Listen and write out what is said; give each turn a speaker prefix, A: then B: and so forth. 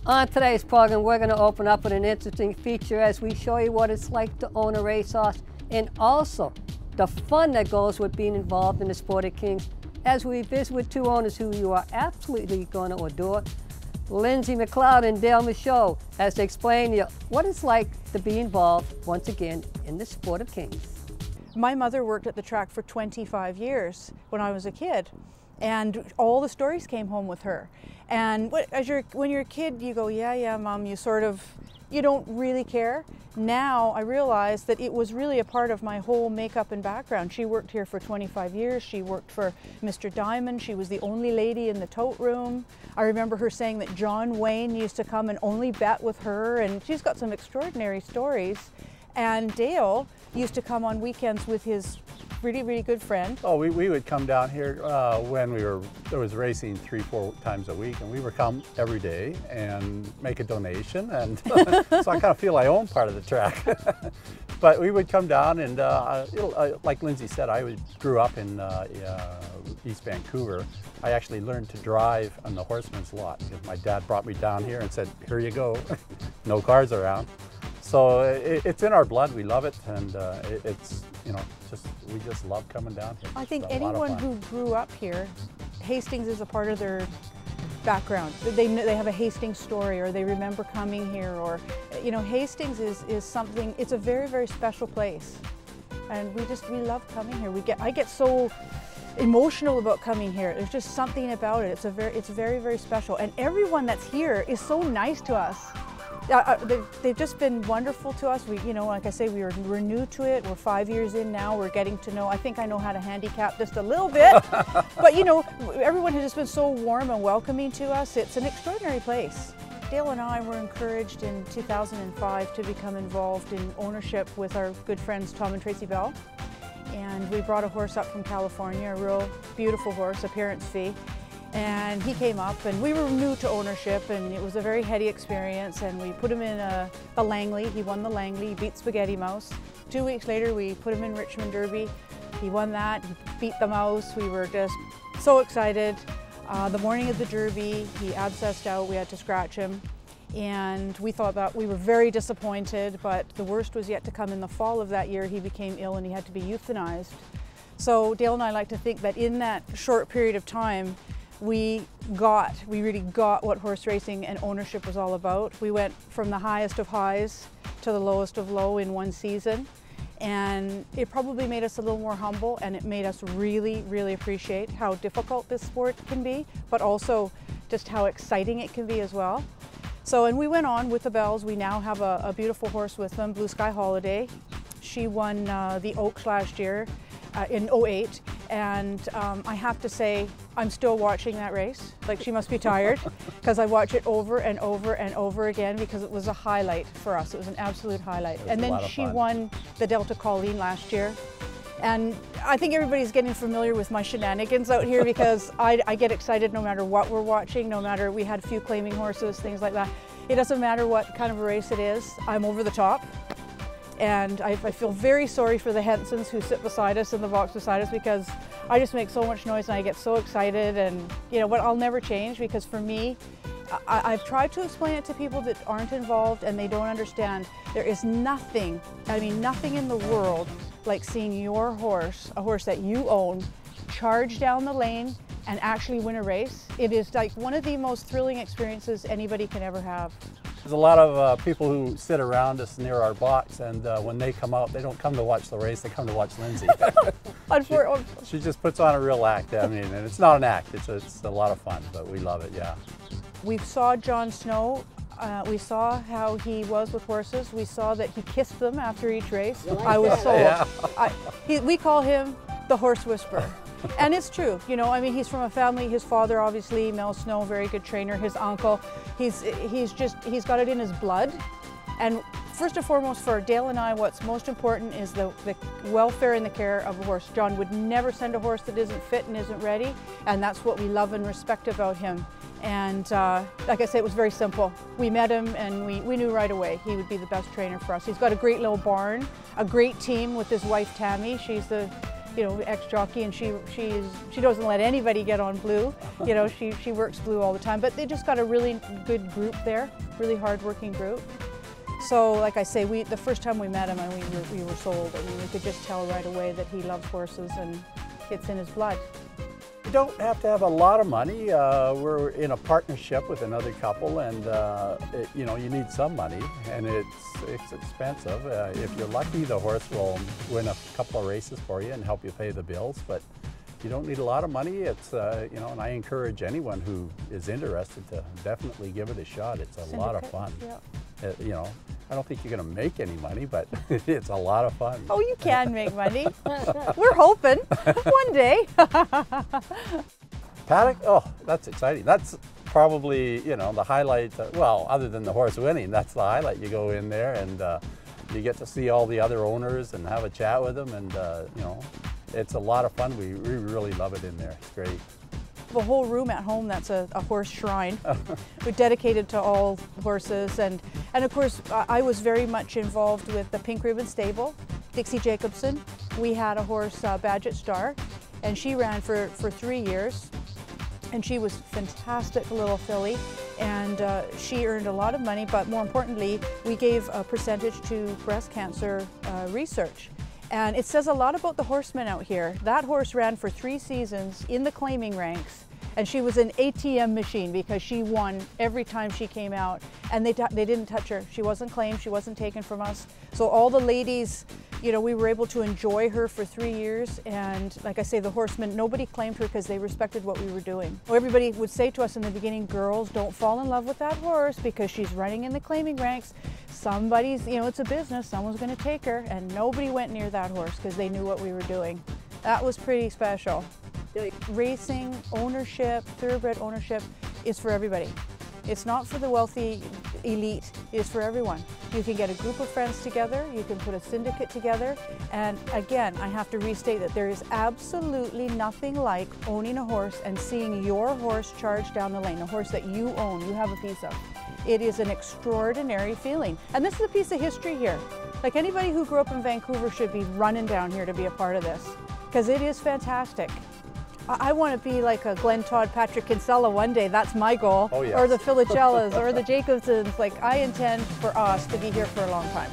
A: On today's program, we're going to open up with an interesting feature as we show you what it's like to own a racehorse and also the fun that goes with being involved in the sport of kings as we visit with two owners who you are absolutely going to adore, Lindsay Macleod and Dale Michaud, as they explain to you what it's like to be involved once again in the sport of kings.
B: My mother worked at the track for 25 years when I was a kid, and all the stories came home with her. And when you're a kid, you go, yeah, Mom, you don't really care. Now I realize that it was really a part of my whole makeup and background. She worked here for 25 years. She worked for Mr. Diamond. She was the only lady in the tote room. I remember her saying that John Wayne used to come and only bet with her, and she's got some extraordinary stories. And Dale used to come on weekends with his really good friend.
C: Oh, we would come down here when there was racing 3-4 times a week, and we would come every day and make a donation, and so I kind of feel I own part of the track. But we would come down and like Lindsay said, I grew up in East Vancouver. I actually learned to drive on the horseman's lot because my dad brought me down here and said, here you go, no cars around. So it's in our blood, we love it, and it's, we just love coming down here.
B: I think anyone who grew up here, Hastings is a part of their background. They have a Hastings story, or they remember coming here, or, Hastings is something, it's a very special place. And we love coming here. I get so emotional about coming here. There's just something about it. It's very special. And everyone that's here is so nice to us. They've just been wonderful to us. Like I say, we're new to it. We're 5 years in now. We're getting to know. I think I know how to handicap just a little bit. But everyone has just been so warm and welcoming to us. It's an extraordinary place. Dale and I were encouraged in 2005 to become involved in ownership with our good friends Tom and Tracy Bell. And we brought a horse up from California, a real beautiful horse, Appearance Fee. And he came up, and we were new to ownership, and it was a very heady experience, and we put him in the Langley. He won the Langley, he beat Spaghetti Mouse. 2 weeks later we put him in Richmond Derby. He won that, he beat the Mouse. We were just so excited. The morning of the Derby, he abscessed out, we had to scratch him. And we thought that we were very disappointed, but the worst was yet to come. In the fall of that year, he became ill and he had to be euthanized. So Dale and I like to think that in that short period of time, we really got what horse racing and ownership was all about. We went from the highest of highs to the lowest of low in one season, and it probably made us a little more humble, and it made us really appreciate how difficult this sport can be, but also just how exciting it can be as well. So, and we went on with the Bells. We now have a beautiful horse with them, Blue Sky Holiday. She won the Oaks last year in '08. And I have to say, I'm still watching that race. Like, she must be tired, because I watch it over and over again, because it was a highlight for us. It was an absolute highlight. And then she won the Delta Colleen last year. And I think everybody's getting familiar with my shenanigans out here, because I get excited no matter what we're watching, no matter, we had a few claiming horses, things like that. It doesn't matter what kind of a race it is, I'm over the top. And I feel very sorry for the Hensons who sit beside us in the box beside us, because I just make so much noise and I get so excited, and but I'll never change, because for me, I've tried to explain it to people that aren't involved and they don't understand. There is nothing, nothing in the world like seeing your horse, a horse that you own, charge down the lane and actually win a race. It is like one of the most thrilling experiences anybody can ever have.
C: There's a lot of people who sit around us near our box, and when they come out, they don't come to watch the race, they come to watch Lindsay. She just puts on a real act, and it's not an act, it's a lot of fun, but we love it, yeah.
B: We saw Jon Snow, we saw how he was with horses, we saw that he kissed them after each race. I was sold. Yeah. We call him the Horse Whisperer. And it's true, he's from a family, his father obviously, Mel Snow, very good trainer, his uncle, he's got it in his blood. And first and foremost for Dale and I, what's most important is the welfare and the care of a horse. John would never send a horse that isn't fit and isn't ready, and that's what we love and respect about him. And like I said, it was very simple. We met him and we knew right away he would be the best trainer for us. He's got a great little barn, a great team with his wife Tammy. She's the you know, ex-jockey, and she doesn't let anybody get on blue. You know, she works blue all the time. But they just got a really good group there, really hard-working group. So, like I say, the first time we met him, and we were sold. I mean, we could just tell right away that he loves horses and it's in his blood.
C: You don't have to have a lot of money. We're in a partnership with another couple, and you know, you need some money, and it's expensive. If you're lucky, the horse will win a couple of races for you and help you pay the bills. But you don't need a lot of money. It's you know, and I encourage anyone who is interested to definitely give it a shot. It's a lot of fun.
B: Yeah.
C: You know, I don't think you're going to make any money, but it's a lot of fun.
B: Oh, you can make money. We're hoping one day.
C: Paddock? Oh, that's exciting. That's probably, you know, the highlight. Well, other than the horse winning, that's the highlight. You go in there and you get to see all the other owners and have a chat with them, and you know, it's a lot of fun. We really love it in there. It's great.
B: A whole room at home that's a horse shrine. We're dedicated to all horses, and of course I was very much involved with the Pink Ribbon Stable. Dixie Jacobson, we had a horse, Badget Star, and she ran for 3 years, and she was fantastic little filly, and she earned a lot of money, but more importantly we gave a percentage to breast cancer research. And it says a lot about the horsemen out here. That horse ran for 3 seasons in the claiming ranks, and she was an ATM machine because she won every time she came out, and they didn't touch her. She wasn't claimed, she wasn't taken from us. So all the ladies, you know, we were able to enjoy her for 3 years, and like I say, the horsemen, nobody claimed her because they respected what we were doing. Everybody would say to us in the beginning, girls, don't fall in love with that horse because she's running in the claiming ranks. Somebody's, you know, it's a business, someone's going to take her, and nobody went near that horse because they knew what we were doing. That was pretty special. Racing, ownership, thoroughbred ownership is for everybody. It's not for the wealthy elite, it's for everyone. You can get a group of friends together, you can put a syndicate together, and again, I have to restate that there is absolutely nothing like owning a horse and seeing your horse charge down the lane, a horse that you own, you have a piece of. It is an extraordinary feeling. And this is a piece of history here. Like, anybody who grew up in Vancouver should be running down here to be a part of this, because it is fantastic. I want to be like a Glenn Todd, Patrick Kinsella one day. That's my goal.
C: Oh, yes.
B: Or the Filicellas or the Jacobsons. Like, I intend for us to be here for a long time.